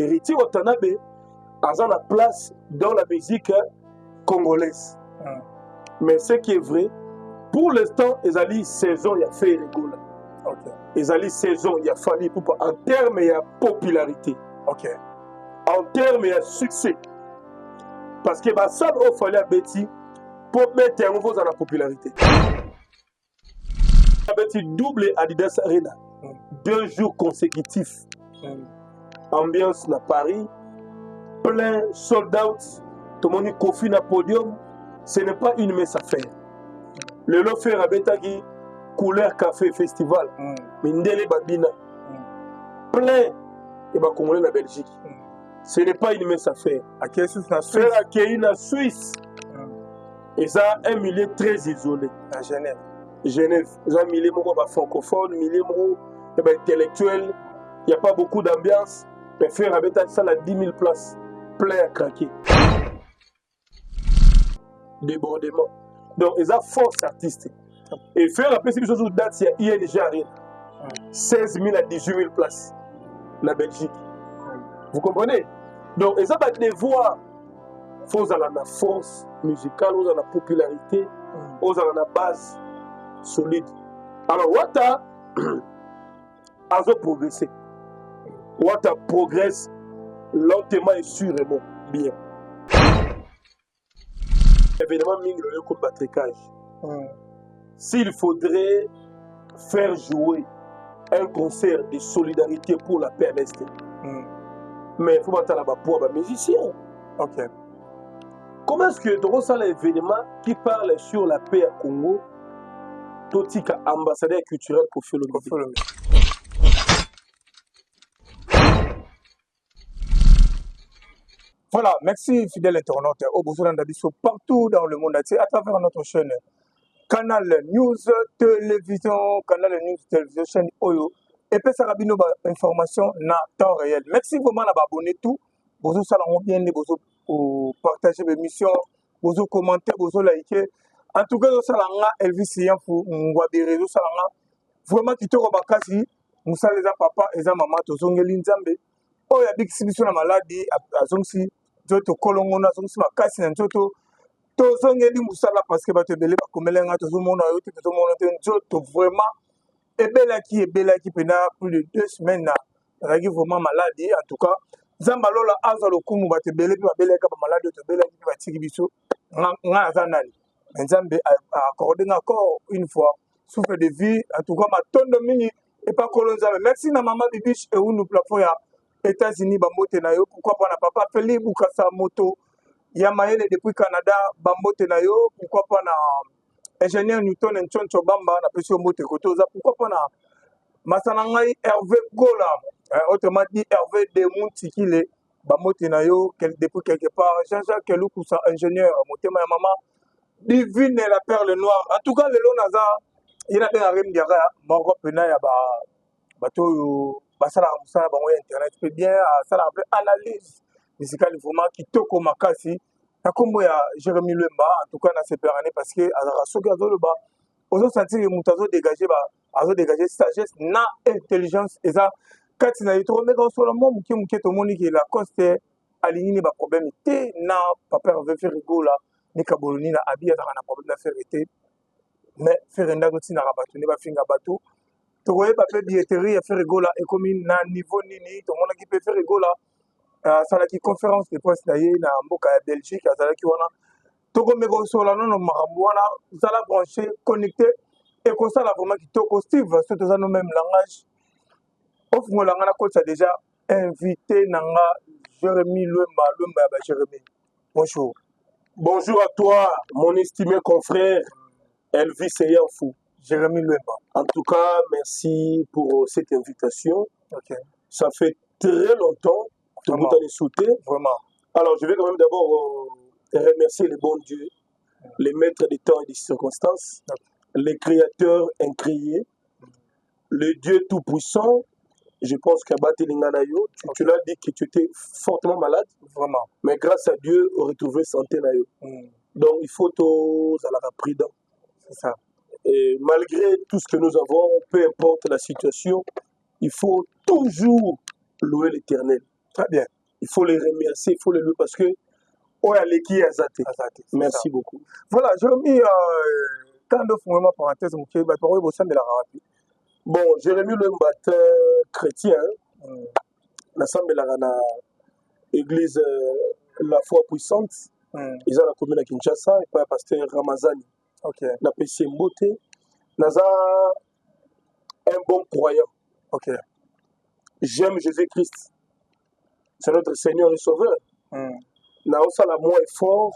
héritier Watanabe a la place dans la musique congolaise. Mais ce qui est vrai, pour l'instant, ils ont saison, il y a fait rigolo. Ils ont saison, il y a fallu en termes de popularité. En termes de succès. Parce que ça il fallait à Betty pour mettre un nouveau dans la popularité. Betty double Adidas Arena. 2 jours consécutifs. Ambiance à Paris. Plein, sold out. Tout le monde confie dans le podium. Ce n'est pas une mince affaire. Le lot fait Rabetagi, couleur café festival. Mindele Babina. Plein. Et bah, Congolais la Belgique. Ce n'est pas une mince affaire. Faire accueillir la Suisse. Et ça, un milieu très isolé. À Genève. Genève. Ils ont un milieu francophone, un milieu intellectuel. Il n'y a pas beaucoup d'ambiance. Mais faire Rabetagi, ça a 10 000 places. Plein à craquer. Débordement. Donc, ils ont force artistique. Et faire après ces choses où date, il y a déjà rien. 16 000 à 18 000 places. La Belgique. Vous comprenez? Donc, ils ont des voix. Il faut avoir la force musicale, il faut avoir la popularité, il faut avoir la base solide. Alors, Wata a progressé. Wata progresse lentement et sûrement bien. Évidemment, il comme batricage. S'il faudrait faire jouer un concert de solidarité pour la paix à l'Est, mais il faut attendre pour les musiciens. Comment est-ce que dans ça l'événement qui parle sur la paix à Congo, Totika ambassadeur culturel pour faire le Voilà, merci fidèle internaute au besoin d'Abisso partout dans le monde entier à travers notre chaîne Canal News Télévision, chaîne Oyo. Et puis ça rabino information na temps réel. Merci vraiment d'abonner tout. Vous allez bien, vous partager l'émission, vous commenter, vous liker. En tout cas, vous allez Elvis Yanfou, Mwabere, vous allez vraiment quitter Robakasi, vous allez papa et maman, vous allez Nzambe. Oh, il y a des exhibitions de maladie, à Zonsi, Joto Kolongona, Zonsi, Makasi, Njoto. Tozongeli musala parce que bato belé bakomelenga tozomona yo te tozomona te nzoto vraiment ebelaki pendant plus de 2 semaines na ragi vraiment maladie en tout cas zamba lola aza lokumu bato belé pe babeleka ba maladie to belaki pe batiki biso nga za nani nzambe accordé encore une fois souffle de vie en tout cas matondo mingi et pas kolonza merci na maman bibiche et unu plafond ya États-Unis ba moté na yo pourquoi pas na papa Feli Bukasa moto Yamaele depuis Canada, Bambote na yo, pourquoi pas na ingénieur Newton Nchoncho Bamba, na pesio mote kotoza, pourquoi pas na Masanangai Hervé Gola, autrement dit Hervé de Montikile, Bambote na yo, depuis quelque part, Jean-Jacques Keloukou, ingénieur, motema ya maman, divine la perle noire. En tout cas, le long naza, il a bien un rime diara, Margot Pena ya bato, basala musala bango internet, peut bien, ça la analyse. Musical vraiment qui toko makasi na kombo ya Jérémy Lemba en tout cas na séparé parce que azara soki azo loba ozo sentir mutazo dégager sagesse na intelligence eza kati na yitro mais dans solo mo muke to moni ki la coste aligné ba problème té na papa veut faire rigola ni kaboloni na abi azara na problème na faire mais faire ndako tina rabatu ne ba finga batu to koye ba pe billetterie ya faire rigola et comme na niveau nini to mona ki peut faire rigola salaki conférence de presse na ye na mboka ya Belgique azalaki wana toko meko sola nono makambo wana zala branché connecté et comme ça là vraiment kitoko Steve surtout ça nous même langage ofungola ngana coach déjà invité nanga Jérémy Lemba ba Jérémy bonjour à toi mon estimé confrère Elvis Yanfou Jérémy Lemba. En tout cas merci pour cette invitation. Ça fait très longtemps que vous allez sauter. Vraiment. Alors, je vais quand même d'abord remercier le bon Dieu, les maîtres des temps et des circonstances, les créateurs incréés, le Dieu tout-puissant. Je pense qu'à Batelinganayo, tu l'as dit que tu étais fortement malade. Vraiment. Mais grâce à Dieu, on retrouvé santé. Donc, il faut tous à la prudent. C'est ça. Et malgré tout ce que nous avons, peu importe la situation, il faut toujours louer l'Éternel. Très bien. Il faut les remercier, il faut les louer parce que oh, Aleki Azate. Merci beaucoup. Voilà, Jérémy, quand on fait une parenthèse, bon, Jérémy le matin chrétien, l'assemblée de l'église La Foi Puissante, ils ont la commune à Kinshasa, et pas le pasteur Ramazani. Ok. La PC Mbote, Naza un bon croyant. Ok. J'aime Jésus-Christ. C'est notre Seigneur et Sauveur. Naosa la moins fort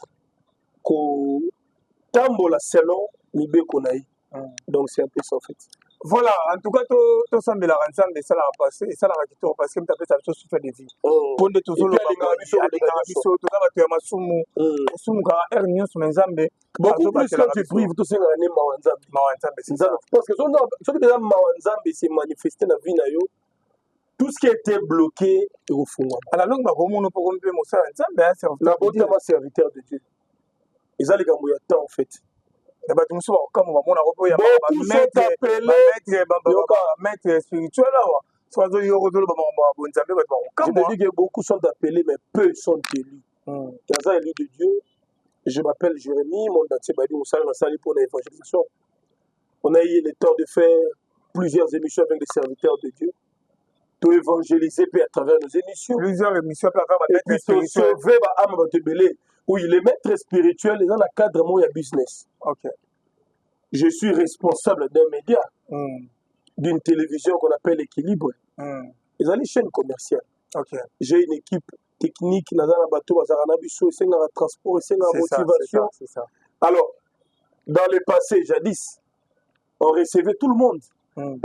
qu'au Tambola selon Mibé Konaï. Donc c'est un peu ça en fait. Voilà, en tout cas, tout semble la rançon de ça la passé et ça la qui tourne parce que tu as fait ça souffrir de vie. Pour de tout solo, tout ça va te masumu, sumu ka ernio sur Nzambe. Beaucoup plus quand tu pries, tout ça ngane mawanzambe. C'est ça. Parce que ce que déjà mawanzambe s'est manifesté dans la vie na yo. Tout ce qui était bloqué est au fond. À la longue, on peut rompre mon sang. La bonté est serviteur de Dieu. Ils ont les gars temps en fait. Beaucoup sont appelés maître spirituel. Je te dis que beaucoup sont appelés, mais peu sont élus. Dans un élu de Dieu, je m'appelle Jérémy, mon entier Badi Moussa, on a sali pour l'évangélisation. On a eu le temps de faire plusieurs émissions avec les serviteurs de Dieu. Tout évangéliser puis à travers nos émissions. Plusieurs émissions puis à travers maître spirituel. Sauver âme Batebele. Oui, les maîtres spirituels, ils ont la cadre moi business. Ok. Je suis responsable d'un média, d'une télévision qu'on appelle Équilibre. Ils ont les chaînes commerciales. Ok. J'ai une équipe technique, Nazana Bateau, Bazarana Bisso, c'est un transport, c'est une motivation. C'est ça. Alors, dans le passé, jadis, on recevait tout le monde.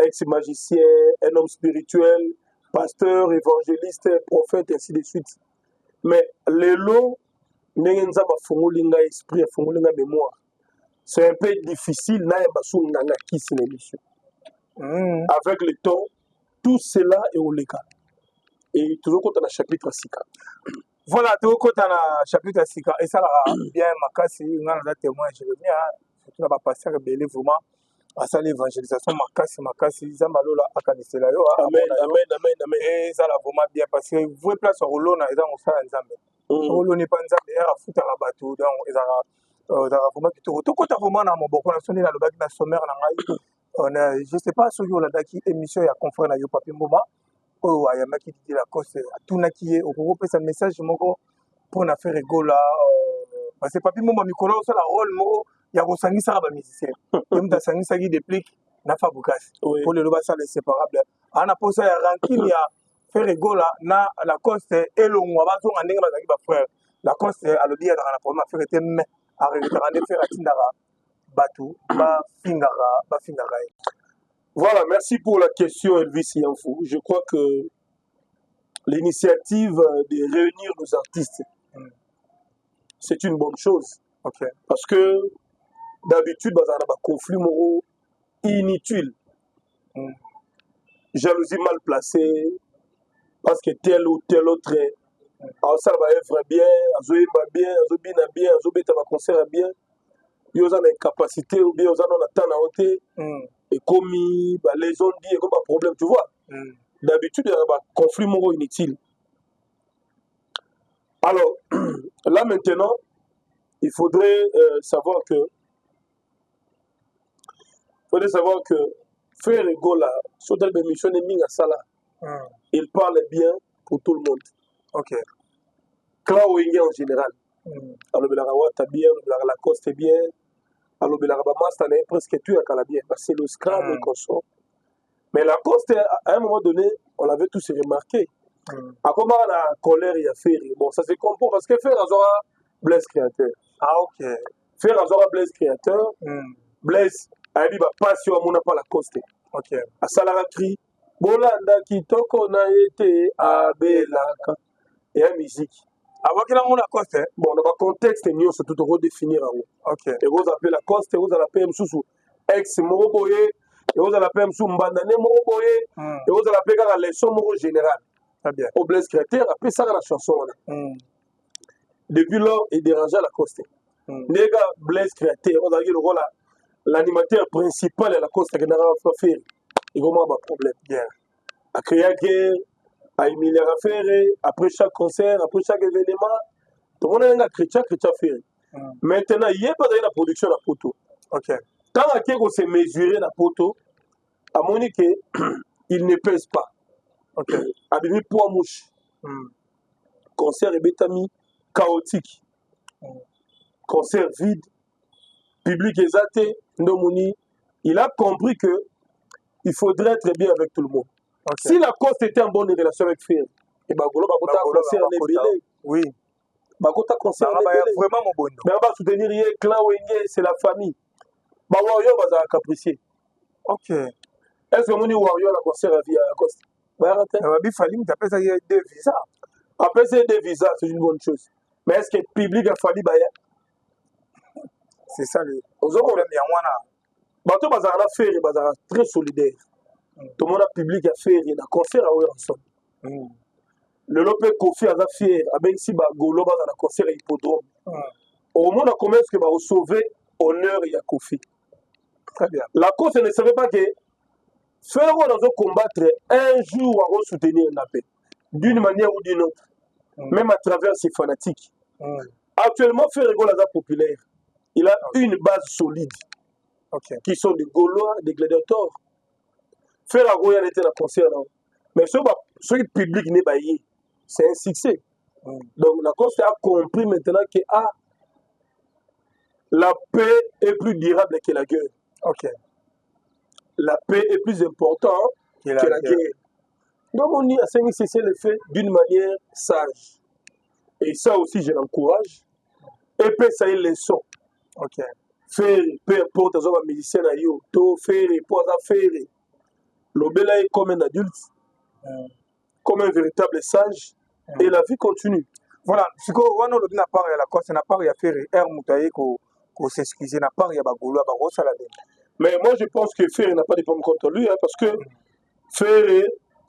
Ex-magicien, un homme spirituel, pasteur, évangéliste, prophète, et ainsi de suite. Mais les lots, esprit, mémoire. C'est un peu difficile avec le temps, tout cela est au légal. Et toujours quand on a chapitre 6. Voilà, tout quand on a chapitre 6. Et ça, bien, ma casse, on a témoin, je veux bien, surtout là, passer rebelle vraiment. À ça, l'évangélisation, ma casse, ils ont mal à Kanisela. Amen, amen, amen, amen. Et ça, là, vraiment bien, parce que vous voyez place au Rolo, ils ont fait un Zambé. Rolo n'est pas un Zambé, il y a un foot à la bateau, donc ils ont vraiment qui tout quand vraiment dans mon bocon, on est dans le bac de la sommaire, je ne sais pas si on a qui émission, il y a confrère dans le papier Moma, ou il y a un qui dit la cause, tout n'a qui est, au gros, c'est un message, pour une affaire rigolo, parce que papier Moma, Nicolas, c'est la rôle, il y a un sangi ça va musicien. Même dans sangi ça qui déplique na fabukas. Pour le loba ça les séparable. On a posé un ranking il y a fait rigolo na la coste et le on va son andenge bazaki ba frère. La coste à le bien dans la première faire était mais à regarder faire atindara batu ba fingara. Voilà, merci pour la question Elvis Yanfou. Je crois que l'initiative de réunir nos artistes c'est une bonne chose. Okay. Parce que d'habitude, il y a un conflit moraux inutile. Jalousie mal placée, parce que tel ou tel autre, ça va être bien, Azoé va bien, Azobina bien, Azobeta va concert bien. Il y a une incapacité ou bien il y a un temps à ôter. Et comme les ont dit, il y a un problème, tu vois. D'habitude, il y a un conflit moraux inutile. Alors, là maintenant, il faudrait savoir que Frère Gola, sur cette émission de Minga Sala, il parle bien pour tout le monde. Ok. Claude en général. Alors, la Rawata bien, la Lacoste bien, alors la Rabamasta n'est presque tout à Calabien, parce que c'est le scram et consort. Mais Lacoste, à un moment donné, on l'avait tous remarqué. À comment la colère il y a fait. Bon, ça se comprend parce que Frère Azora, Blaise Créateur. Ah, ok. Frère Azora, Blaise Créateur, Blaise. Il dit passion à mon pas la coste. Ok. À Salaratri, Bolanda Kitoko na été à Belaka. Et la musique. Avant qu'il y ait la coste. Bon, dans le contexte, nous sommes tout redéfinir. Ok. Et vous appelez la coste, et vous appelez Msoussou. Ex Moroboye, et vous appelez Msou Mbandane Moroboye, et vous appelez la leçon Moro général. Très bien. Au Blaise Créateur, après ça, la chanson. Depuis lors, il dérangeait la coste. Les gars, Blaise Créateur, on a dit le rôle là. L'animateur principal est la Costa General Fafir. Il va avoir un problème. À créer guerre, à Emilia Ferré, après chaque concert, après chaque événement, tout le monde a chrétien Ferré. Maintenant, il n'y a pas de la production de la photo. Ok. Quand on s'est mesuré la photo, à Monique, il ne pèse pas. Ok. Abimi poids mouche. Concert et bétami chaotique. Concert vide. Public exalté. Ndomoni. Il a compris que il faudrait être bien avec tout le monde. Okay. Si la cause était en bonne relation avec Fer, et Bagolo, concert Nebele. Oui. Bagota concert vraiment mon bon. Mais on va soutenir hier, clan Wenge, c'est la famille. Bah Warrior va capricier. Ok. Est-ce que mon Warrior a concert à vie à Costa? Bah il fallait me taper ça des visas. Après c'est des visas, c'est une bonne chose. Mais est-ce que le public a fallu baya? C'est ça le problème. Bato bazara faire bazara très solidaire. Tout le monde a public à faire un concert à ensemble. Le Lopé Kofi a fier avec si Bagolo dans un concert à hippodrome. Au monde a commencé que va sauver honneur et à Kofi. Très bien. La cause ne savait pas que faire dans combattre un jour à soutenir la paix d'une manière ou d'une autre, même à travers ses fanatiques. Actuellement, Ferrego est populaire. Il a une base solide. Qui sont des Gaulois, des gladiateurs. Ferrego était dans le concert. Mais ce public n'est pas y. C'est un succès. Donc la cause a compris maintenant que la paix est plus durable que la guerre. La paix est plus importante que la guerre. Donc on dit à cesser le fait d'une manière sage. Et ça aussi, je l'encourage. Et puis ça est une leçon. Faire, peu importe, un musicien à yo, faire, pour faire. L'obéla est comme un adulte, comme un véritable sage, et la vie continue. Voilà, ce qu'on a n'a pas la cause, n'a pas à faire, Moutaï, qu'on s'excuse, n'a pas à Bagolo, à Barossa la. Mais moi, je pense que Ferré n'a pas de problème contre lui, hein, parce que Ferré,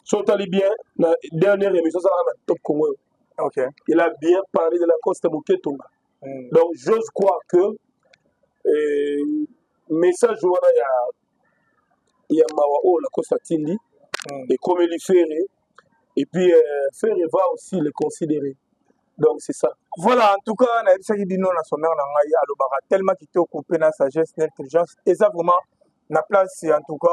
son talibien, la dernière émission, ça va top Congo. Il a bien parlé de la cause de Moketonga. Donc, j'ose croire que message, il y a Mawao, la cause Tindi, et comme il fait, et puis Ferré va aussi le considérer. Donc, c'est ça. Voilà, en tout cas, on a dit non à son mère, tellement qu'il t'a coupé dans sa sagesse, l'intelligence, et ça vraiment, la place, en tout cas,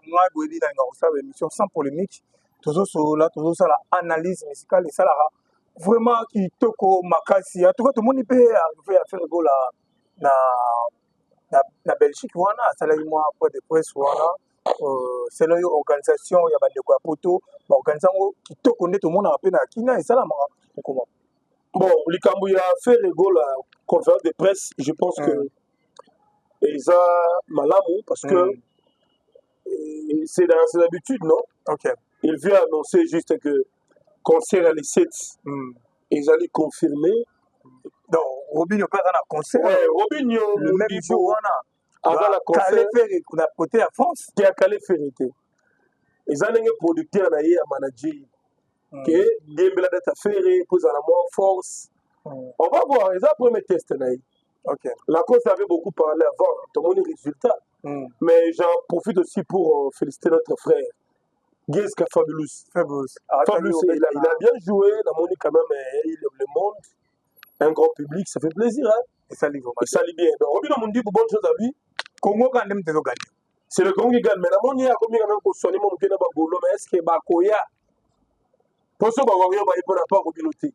moi, je dis dans une émission sans polémique, toujours ça, la analyse musicale, et ça, vraiment, qui t'a coupé, en tout cas, tout le monde peut arriver à faire go la Belgique, voilà, ça l'a eu moi, après de presse, voilà, c'est l'organisation, il y a des poto, l'organisation qui t'a connaît tout le monde a appelé à Kina, et ça, là, comment? Bon, Likambu a fait la conférence de presse, je pense que ils ont malamou parce que c'est dans ses habitudes, non? Il vient annoncer juste que concert à les 7, ils allaient confirmer. Donc, Robinho pas dans la concert. Robinho, le même jour, avant la concert, qu'on a côté à France. Qui a calé Ferré. Ils ont un producteur à manager. Que Dembélé d'être ferré, pour la moins force. On va voir, ils ont un premier test. La cause avait beaucoup parlé avant, tout le monde est résultat. Mais j'en profite aussi pour féliciter notre frère, Gieska Fabulous. Fabulous, il a bien joué, la monnaie quand même, il aime le monde, un grand public, ça fait plaisir. Hein? Et ça lit bien. Donc, Robin a dit bonne chose à lui. Congo quand même, gagné. C'est le Congo qui gagne, mais la monnaie a combien quand même pour sonner mon pied dans Bagolo, mais est-ce que Bakoya? Pour ce Bagolo, il n'a pas communauté.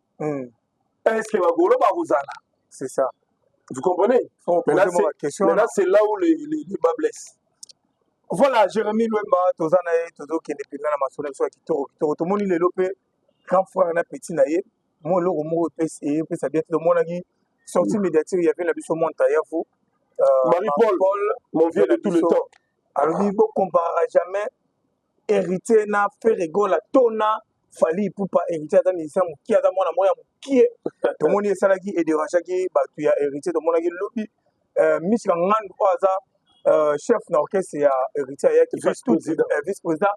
Est-ce que Bagolo va vous aller? C'est ça. Vous comprenez? Maintenant, c'est là où les bas blessent. Voilà, Jérémy Louemba, Tozanae, Tozo qui est depuis là, ma soeur, qui tout le monde est lopé, grand frère, un petit naïe, moi, le romo, et puis ça vient de mon ami, sorti médiatique, il y avait la mission Montaïa, vous, Marie-Paul, mon vieux de tout le temps. Alors, il ne comparera jamais hérité, n'a fait rigole, la tona, fallait pour pas hériter à des qui a dans mon amour, qui est, tout le monde est salagi et de rachaki, tu as hérité de mon ami lobby, Michigan Rand, chef d'orchestre et héritier vice-président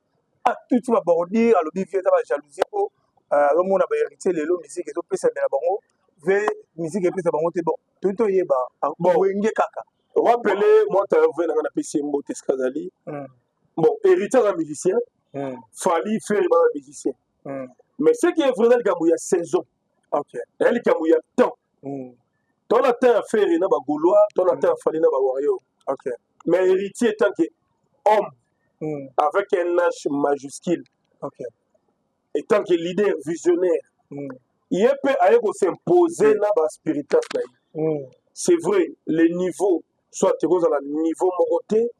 a tout va border à l'objet de la jalousie pour le monde a hérité les lots musique et tout peut s'aider la bango ve musique et puis ça bango bon tout y est bah wenge kaka rappelez moi tu as vu dans la PC Mbote Skazali bon héritier d'un musicien fallait faire un musicien Mais ce qui est vrai, il y a saison. Ok. Il y a temps. Ton temps à faire, il y a Gaulois, ton temps à faire, il y a Wario. Ok. Mais héritier tant qu'homme, avec un H majuscule, ok. et tant que leader visionnaire, il peut aller s'imposer dans la spiritus. C'est vrai, les niveaux, soit tu es à niveau moroté,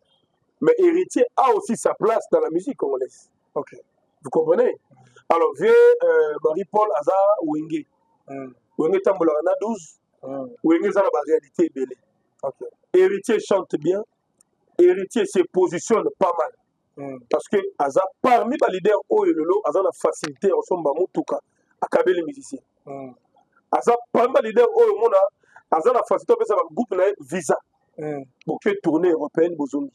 mais héritier a aussi sa place dans la musique congolaise. Ok. Vous comprenez? Alors, viens Marie-Paul Azar Wenge. Wenge Tambolana 12. Wenge Zana la réalité belle. Ok. Héritier chante bien. Héritier se positionne pas mal. Parce que Azar, parmi les leaders Oyololo, Azar a facilité en son Bamoutuka à caber les musiciens. Azar, parmi les leaders Oyomona, Azar a facilité un groupe visa. Pour que tournée européenne, Bozomi.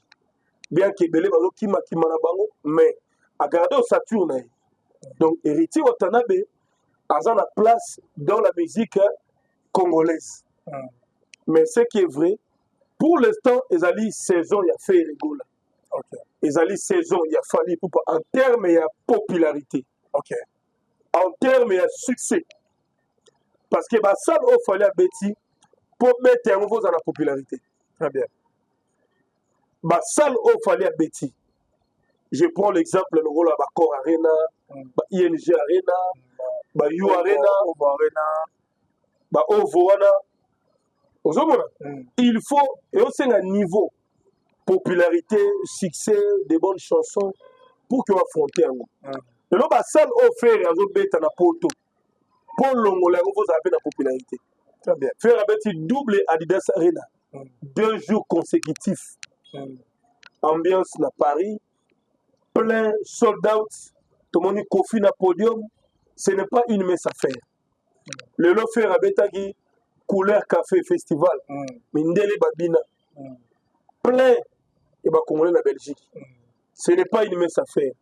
Bien que Belé Bazo Kima Kimanabango, mais à garder au Saturne. Donc, héritier Watanabe a la place dans la musique congolaise. Mais ce qui est vrai, pour l'instant, ils ont dit saison, il y a fait rigolo. Ils ont dit saison, il y a fallu en termes de popularité. En termes de succès. Parce que ça, il fallait Betty pour mettre un nouveau dans la popularité. Très bien. Ça, il fallait Betty. Je prends l'exemple de rôle à Core Arena, ING Arena, You Arena, Ovo Arena. Il faut, et aussi un niveau, popularité, succès, des bonnes chansons, pour qu'on affronte un mot. Et là, ça, il faut faire un bête à poto. Pour l'Ongola, il faut appeler la popularité. Très bien. Faire un petit double Adidas Arena, 2 jours consécutifs. Ambiance à Paris. Plein, sold out, tout le monde confie dans le podium, ce n'est pas une mince affaire. Le lot fait Rabetagi, couleur café festival, Mindele Babina, plein, et bah Congolais la Belgique. Ce n'est pas une mince affaire.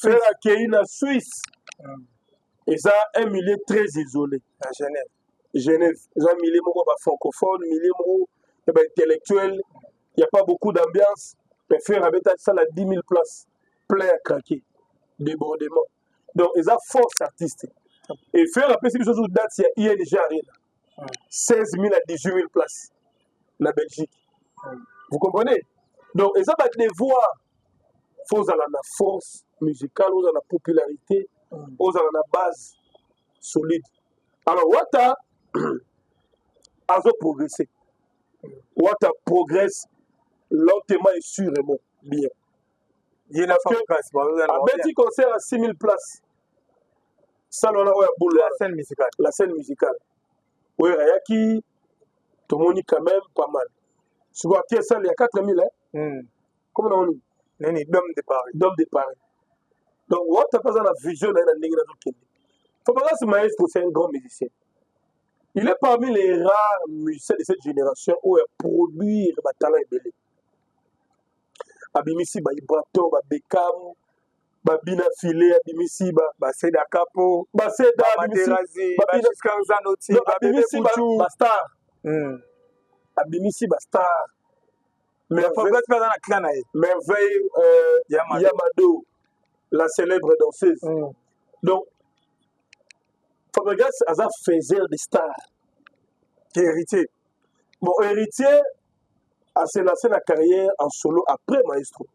Faire accueillir en Suisse, et ça, un milieu très isolé. À Genève. Genève, ils ont un milieu francophone, un milieu intellectuel, il n'y a pas beaucoup d'ambiance. Mais faire Rabetagi, ça, a 10 000 places. Plein à craquer, débordement. Donc, ils ont force artistique. Et faire après ces choses où date, il y a ING Arena. 16 000 à 18 000 places. La Belgique. Vous comprenez? Donc, ils ont des voix. Il faut avoir la force musicale, il faut avoir la popularité, il faut avoir la base solide. Alors, Wata a progressé. Wata progresse lentement et sûrement bien. Il y a un petit concert à 6 000 places. Ça, on a la scène musicale. La scène musicale. Oui, Ayaki, tout le monde est quand même pas mal. Sur la pièce, il y a 4 000. Comment on dit? D'homme de Paris. D'homme de Paris. Donc, on a pas la vision de la Négina Zokende. Faut pas que ce maestro, c'est un grand musicien. Il est parmi les rares musiciens de cette génération où il produit le talent belé. Abimisi ba Ibrato, ba Beckham, ba Bina Filé, Abimisi ba Seda Capo, ba Seda Materazi, ba Giscard Zanotti, ba Abimisi ba Star. Abimisi ba Star. Mais il faut pas dans la clan. Merveille Yamado, la célèbre danseuse. Donc, Fabregas a faisait des stars. Qui est héritier. Bon, héritier a se lancé la carrière en solo après Maestro.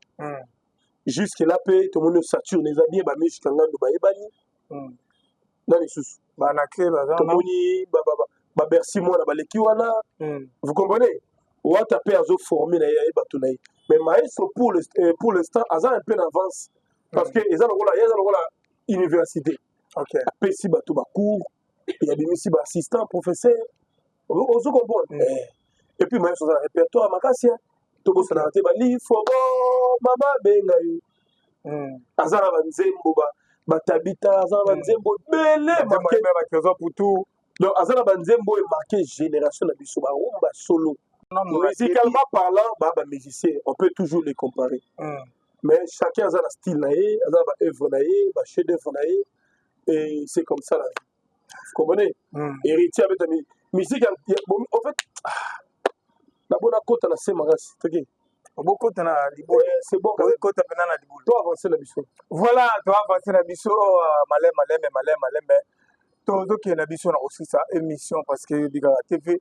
Jusque-là, tout le monde sature les habits, mais jusqu'à là, nous dans les sous. Tout le monde Bercy, moi, vous comprenez? Ou à taper à former mais Maestro, pour l'instant, a un peu d'avance. Parce que ils ont le rôle à l'université. Après, si tu as cours, il y a des assistants, professeurs. Vous comprenez? Et puis, Maestro, dans le répertoire, Makassia. Togo sanate ba li fogo mama benga yu azana banzembo ba tabita azana banzembo bele marqué pour tout. Donc azana banzembo est marqué génération na biso ba rumba solo. Musicalement parlant ba musicien on peut toujours les comparer. Mais chacun a un style naé, a une œuvre naé, un chef d'œuvre naé et c'est comme ça la vie. Vous comprenez? Héritier avec la musique en fait la bonne côte à la Semaras. Beaucoup de libolo. C'est bon. Beaucoup de libolo. Toi avancer la mission. Voilà, toi avancer la mission. Malem. Todo qui est la mission aussi ça émission parce que biga TV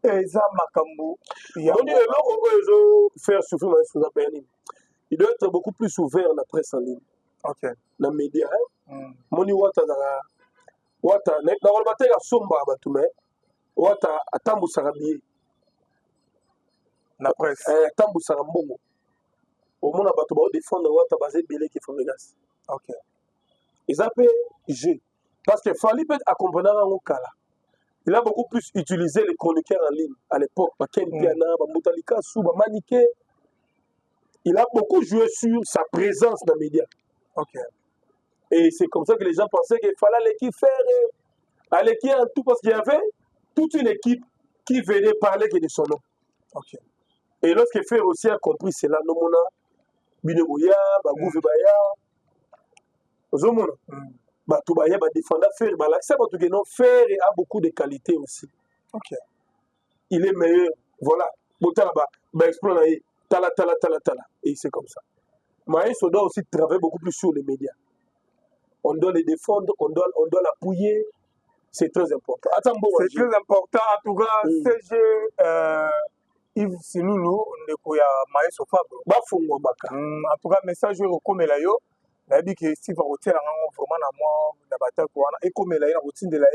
eza makambo. On dit le faire souffrir dans la peine. Il doit être beaucoup plus ouvert la presse en ligne. OK. Les médias. Moni wata na le matin ya somba batume. Wata atambu sarabié. La presse. Atambu sarambongo. Au moins bato ba défendre wata basé belé qui font menace. OK. Ils appellent G. Parce que Fali peut accompagner en Kala. Il a beaucoup plus utilisé les chroniqueurs en ligne à l'époque. Il a beaucoup joué sur sa présence dans les médias. Okay. Et c'est comme ça que les gens pensaient qu'il fallait l'équipe faire. À l'équipe en tout, parce qu'il y avait toute une équipe qui venait parler que de son nom. Okay. Et lorsque Fer aussi a compris cela, Nomona, Binoboya, Bagouve Baya, Zomona. Batubaya va défendre Fer, Fer a beaucoup de qualités aussi. Okay. Il est meilleur. Voilà. Tala. Et c'est comme ça. Maïs, on doit aussi travailler beaucoup plus sur les médias. On doit les défendre, on doit l'appuyer. C'est très important. C'est très important. En tout cas, CG Yves Siloulou, on est Maïs au Fabio. En tout cas, message comme la yo. La vie que si vous retirez vraiment dans moi la bataille pour et comme la routine de la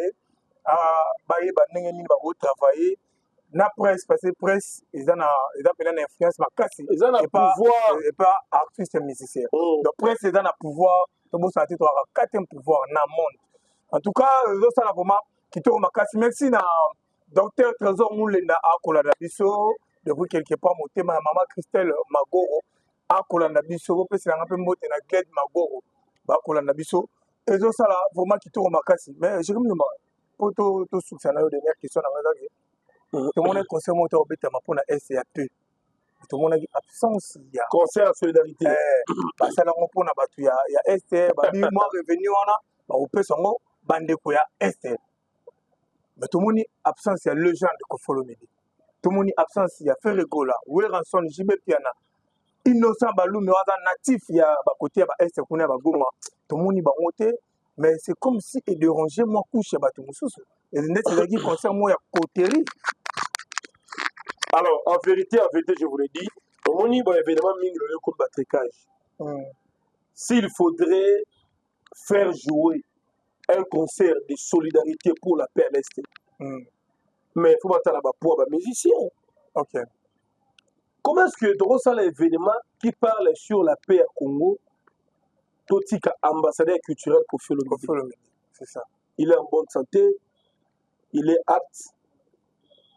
bailler banengeni ba travailler na presse parce que presse ils ont une influence ma casse ils ont un pouvoir et pas artiste musicien donc presse ils ont un pouvoir to bo santé to quatrième pouvoir na monde en tout cas ça la vraiment qui to ma casse merci na docteur Trésor Moulenda akola da biso depuis quelque part monter ma maman Christelle Magoro akolanda biso ko pesa nga pe mbote na Gled Magoro ba kolanda biso ezo sala vraiment kitoko makasi mais je comme le poto to succès na yo dernière question na ngaki to mona conseil moto obeta mapona SAP to mona absence ya conseil en solidarité ba sala ngopona batu ya ST ba bi mo revenu wana ba opesa ngo bande ko ya ST mais to moni absence ya légende ko folomedi to moni absence ya Ferregola Wilranson Jibe Piana Innocent Balou mais waza natif ya ba côté ya ba est kuna ba goma to moni ba ngote mais c'est comme si il dérangeait moi couche ba to mususu et net c'est qui concerne moi ya coterie. Alors en vérité je vous le dis au moni ba événement mingi le comme batricage. S'il faudrait faire jouer un concert de solidarité pour la paix à l'est. Mais il faut pas la pour ba musicien. OK. Comment est-ce que tu as l'événement qui parle sur la paix à Congo, Totika, ambassadeur culturel pour faire le métier? C'est ça. Il est en bonne santé, il est apte,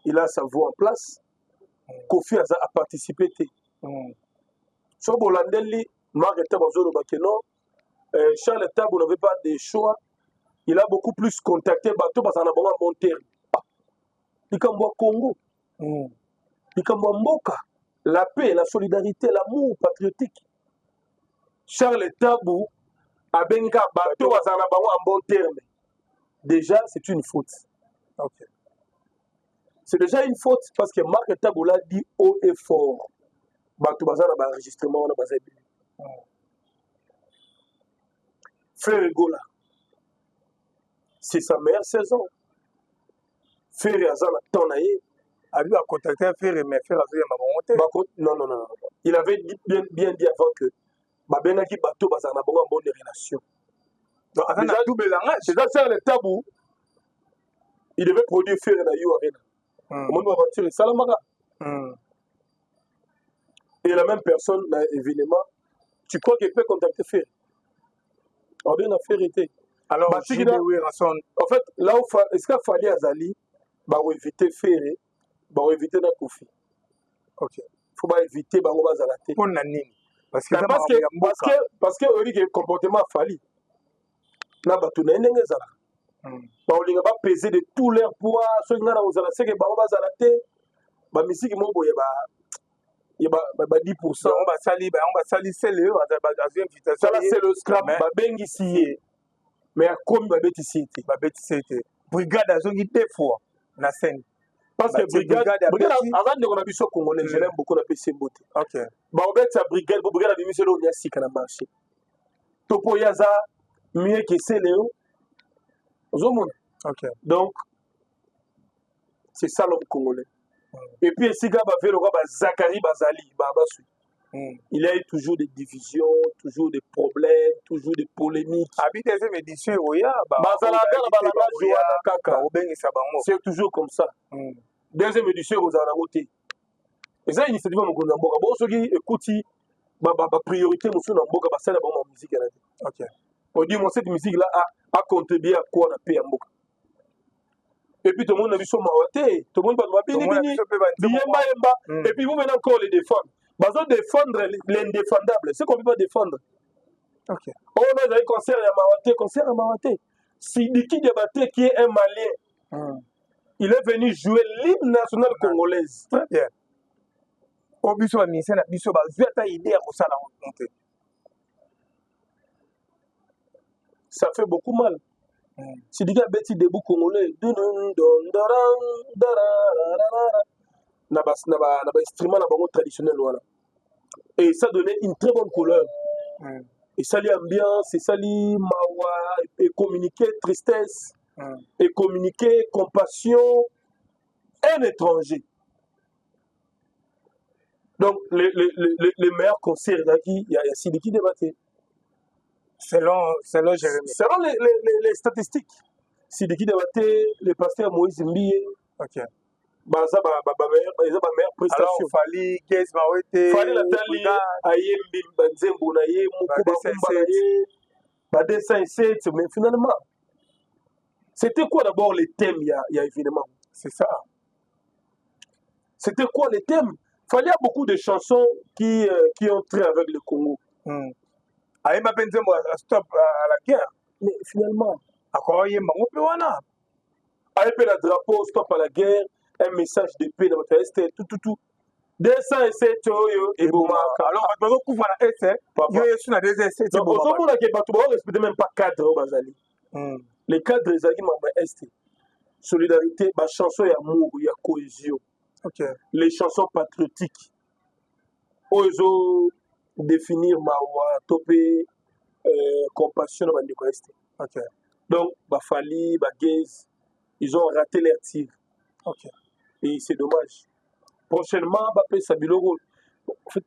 il a sa voix en place. Kofi a participé. Sur Bolandeli, Marc Tabazolo Bakeno, Charles Tabou n'avait pas de choix. Il a beaucoup plus contacté Bateau parce qu'on a bon bon terme. Il a Congo, il a Mboka. La paix, la solidarité, l'amour patriotique. Charles Tabou a benga bateau en bon terme. Déjà, c'est une faute. Okay. C'est déjà une faute parce que Marc Tabou l'a dit haut et fort. Bateau bazar a enregistrement, on a basé. Frère Gola, c'est sa meilleure saison. Frère Azan a tonaillé. A lui a contacté un frère mais frère a monté. Non. Il avait bien dit avant que Babenaki Bateau Bazana bon en bonne relation. Donc déjà double langage. C'est ça le tabou. Il devait produire faire na You Arena. Comment on va aventurer Salamaka. Et la même personne dans l'événement, tu crois qu'il peut contacter Fer? On bien a fait été. Alors en fait là où est-ce qu'il fallait Azali bah éviter Fer. Bon, éviter la Kofi. OK. Faut pas éviter bango bazalate. Pour nani? Parce que on dit que comportement fali. Na batu na ndenge zala. Ba olinga ba peser de tout leur poids, so ngana ozala seke bango bazalate. Ba misiki mo boye ba 10%. On va sali c'est le invitation. Ça c'est le scrap ba bengi sié. Mais a comme ba beti cité. Brigade azongi deux fois na scène. Parce que brigade Abeti. avant de biso congolais, je l'aime beaucoup la PC Mbote. OK. Ba obet sa brigade, bo brigade biso lo nya sika na marché. Topo yaza mieux que c'est Léo. Ozomona. OK. Donc c'est ça l'homme congolais. Et puis ici gars ba velo ba Zakari Bazali ba basu. Il y a eu toujours des divisions, toujours des problèmes, toujours des polémiques. Deuxième édition, c'est toujours comme ça. Deuxième édition, vous en avez. Et ça, initiative, bon, ceux qui écoutent, priorité, nous sommes en Boka, c'est la bonne musique. Ok. On dit, moi, cette musique-là a contribué à quoi on a payé en Boka. Et puis, tout le monde a vu son maroté, tout le monde va bien, et puis, vous venez encore les défendre. Bazo défendre l'indéfendable. C'est qu'on ne peut pas défendre. Ok. On a un concert à Mawate. Sidiki Diabaté, qui est un Malien, il est venu jouer l'hymne national congolaise. Très bien. Obiso a mis ça, Biso a zeta idée à ça la rencontre. Ça fait beaucoup mal. Sidiki a bêti debout congolais. Naba instrument traditionnel voilà. Et ça donnait une très bonne couleur. Et ça lit ambiance, et ça lit mawa, et communiquer tristesse, et communiquer compassion, un étranger. Donc les meilleurs concerts il y a Sidiki Diabaté. Selon Jérémy. Selon les statistiques, Sidiki Diabaté, le pasteur Moïse Mbiye. Ok. Baza ba meilleure prestation. Alors Fali Gez Mawete Fali la tali ayembi banzembo na ye mukuba kumba na ye ba dessin 7 mais finalement c'était quoi d'abord les thèmes il y a évidemment c'est ça. C'était quoi les thèmes? Fali a beaucoup de chansons qui ont trait avec le Congo. Ayemba benzembo stop à la guerre mais finalement encore yemba ngope wana ayemba la drapeau stop à la guerre. Un message de paix dans votre est, tout. 207 et Bomaka. Alors, on va couvrir la S, il y a des essais. Donc, au moment où on ne respecte même pas cadre au Bazali. Les cadres, ils ont est. Solidarité, ma chanson, il y a amour, il y a cohésion. Les chansons patriotiques. Ozo, définir ma topé, compassion dans le est. Donc, Bafali, Bagez, ils ont raté leur tir. Et c'est dommage. Prochainement, Bapé Sabiloro, en fait,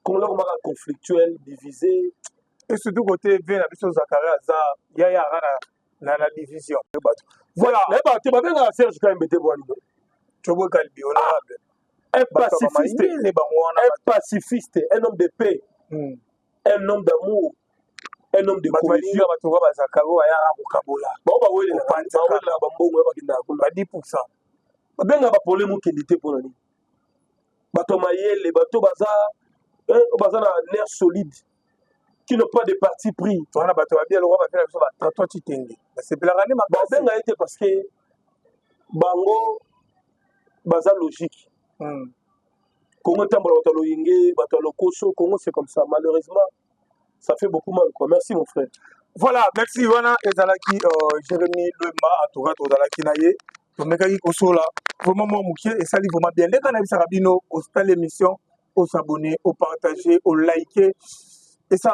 comme là, on va conflictuel, divisé. Et surtout, côté V, la mission Zakari, il y a la division. Voilà. Tu vas bien à Serge quand même, tu vois, Galbi, honorable. Un pacifiste, un homme de paix, un homme d'amour, un homme de cohésion. Benga ba problème kendité pour nani bato mayele bato baza na nerf solide qui n'ont pas de parti pris wana bato ba bien le roi ba faire ba tato titenge c'est pela rani ma benga été parce que bango baza logique Congo tambola bato loyenge bato lokoso Congo c'est comme ça malheureusement ça fait beaucoup mal quoi. Merci mon frère. Voilà, merci wana ezalaki Jérémy Lema atoka tozalaki na ye tomekaki kosola vraiment moi mukie et ça vraiment bien les kana bisaka bino au l'émission au s'abonner au partager au liker et ça